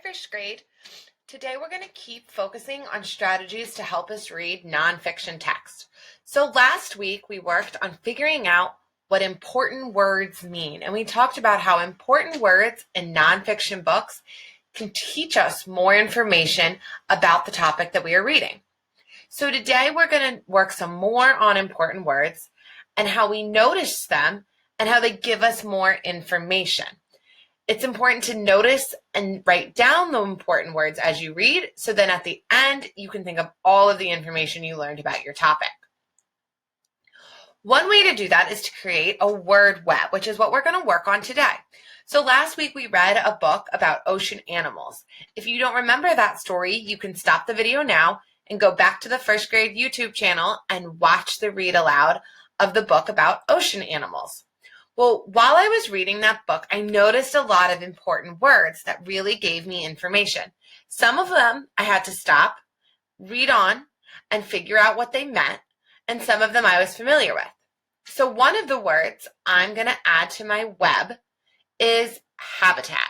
first grade. Today we're going to keep focusing on strategies to help us read nonfiction text. So last week we worked on figuring out what important words mean, and we talked about how important words in nonfiction books can teach us more information about the topic that we are reading. So today we're going to work some more on important words and how we notice them and how they give us more information. It's important to notice and write down the important words as you read, so then at the end, you can think of all of the information you learned about your topic. One way to do that is to create a word web, which is what we're going to work on today. So last week, we read a book about ocean animals. If you don't remember that story, you can stop the video now and go back to the first grade YouTube channel and watch the read aloud of the book about ocean animals. Well, while I was reading that book, I noticed a lot of important words that really gave me information. Some of them I had to stop, read on, and figure out what they meant, and some of them I was familiar with. So one of the words I'm going to add to my web is habitat.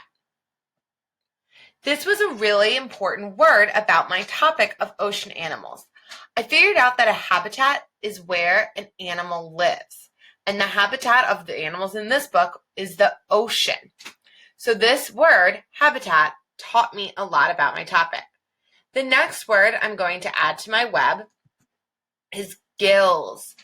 This was a really important word about my topic of ocean animals. I figured out that a habitat is where an animal lives. And the habitat of the animals in this book is the ocean. So this word, habitat, taught me a lot about my topic. The next word I'm going to add to my web is gills.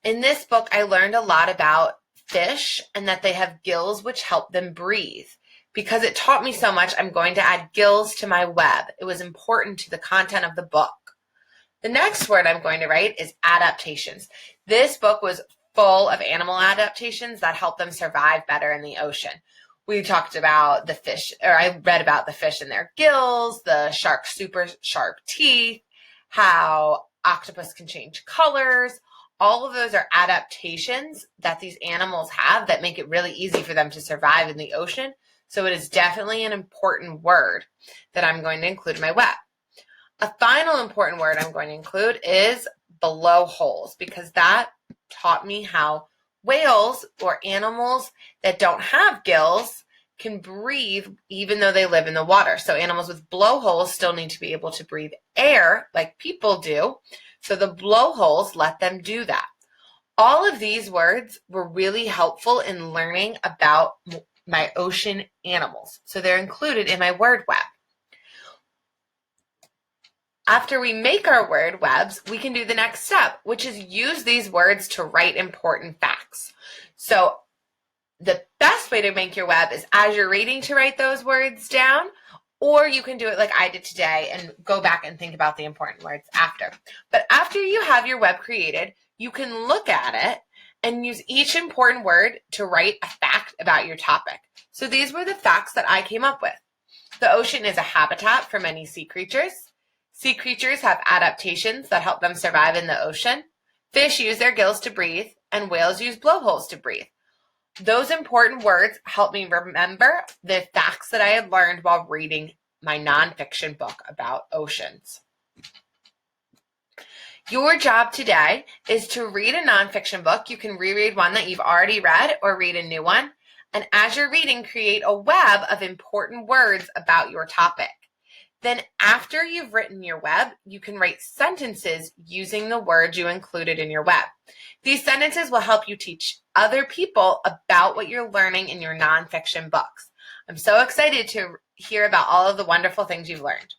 In this book, I learned a lot about fish and that they have gills which help them breathe. Because it taught me so much, I'm going to add gills to my web. It was important to the content of the book. The next word I'm going to write is adaptations. This book was full of animal adaptations that help them survive better in the ocean. We talked about the fish, or I read about the fish and their gills, the shark's super sharp teeth, how octopus can change colors. All of those are adaptations that these animals have that make it really easy for them to survive in the ocean. So it is definitely an important word that I'm going to include in my web. A final important word I'm going to include is blowholes, because that taught me how whales, or animals that don't have gills, can breathe even though they live in the water. So animals with blowholes still need to be able to breathe air like people do. So the blowholes let them do that. All of these words were really helpful in learning about my ocean animals. So they're included in my word web. After we make our word webs, we can do the next step, which is use these words to write important facts. So the best way to make your web is as you're reading to write those words down, or you can do it like I did today and go back and think about the important words after. But after you have your web created, you can look at it and use each important word to write a fact about your topic. So these were the facts that I came up with. The ocean is a habitat for many sea creatures. Sea creatures have adaptations that help them survive in the ocean. Fish use their gills to breathe, and whales use blowholes to breathe. Those important words helped me remember the facts that I had learned while reading my nonfiction book about oceans. Your job today is to read a nonfiction book. You can reread one that you've already read or read a new one. And as you're reading, create a web of important words about your topic. Then after you've written your web, you can write sentences using the words you included in your web. These sentences will help you teach other people about what you're learning in your nonfiction books. I'm so excited to hear about all of the wonderful things you've learned.